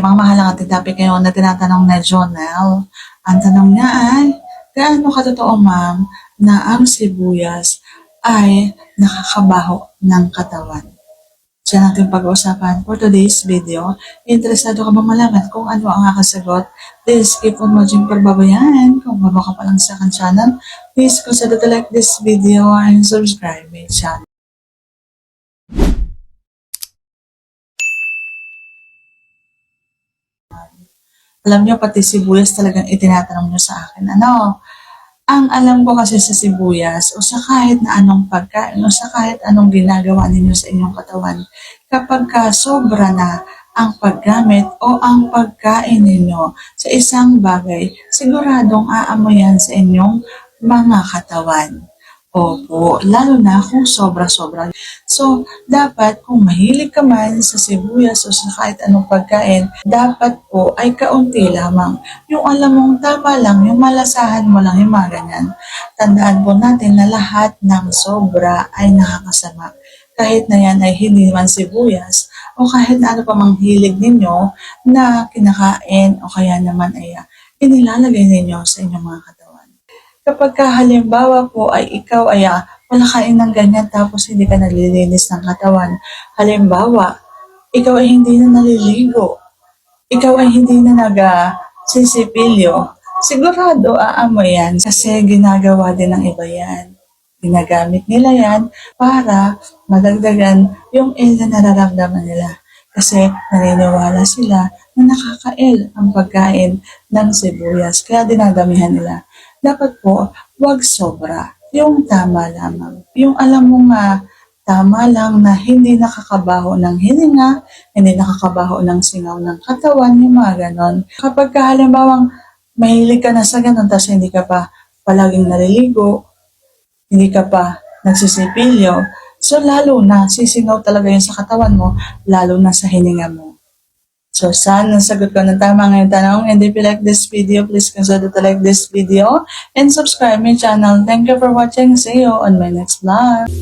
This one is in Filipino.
mga mahalang ating topic ngayon na tinatanong na Jonel. Ang tanong niya ay, gaano katotoo ma'am na ang sibuyas ay nakakabaho ng katawan? Diyan natin pag-uusapan for today's video. Interesado ka ba malaman kung ano ang aking sagot? Please keep on watching for babayan. Kung bago ka pa lang sa aking channel, please consider to like this video and subscribe my channel. Alam nyo, pati sibuyas talagang itinatanong nyo sa akin. Ang alam ko kasi sa sibuyas o sa kahit na anong pagkain o sa kahit anong ginagawa ninyo sa inyong katawan, kapag ka sobra na ang paggamit o ang pagkain ninyo sa isang bagay, siguradong aamoy yan sa inyong mga katawan. Opo, lalo na kung sobra-sobra. So, dapat kung mahilig ka man sa sibuyas o sa kahit anong pagkain, dapat po ay kaunti lamang. Yung alam mong tama lang, yung malasahan mo lang, yung mga ganyan. Tandaan po natin na lahat ng sobra ay nakakasama. Kahit na yan ay hindi man sibuyas o kahit na ano pa mang hilig ninyo na kinakain o kaya naman ay inilalagay ninyo sa inyong mga katawan. Kapag halimbawa po ay ikaw ay wala kain ng ganyan tapos hindi ka nalilinis ng katawan. Halimbawa, ikaw ay hindi na naliligo. Ikaw ay hindi na nagsisipilyo. Sigurado aamoy yan kasi ginagawa din ng iba yan. Ginagamit nila yan para madagdagan yung ill na nararamdaman nila. Kasi naniniwala sila na nakakail ang pagkain ng sibuyas. Kaya dinadamihan nila. Dapat po, wag sobra. Yung tama lamang. Yung alam mo nga, tama lang na hindi nakakabaho ng hininga, hindi nakakabaho ng singaw ng katawan, yung mga ganon. Kapag halimbawang mahilig ka na sa ganon, tapos hindi ka pa palaging naliligo, hindi ka pa nagsisipilyo, so lalo na sisingaw talaga yun sa katawan mo, lalo na sa hininga mo. So, sana nasagot ko ng tama ngayong tanong. And if you like this video, please consider to like this video and subscribe my channel. Thank you for watching. See you on my next vlog.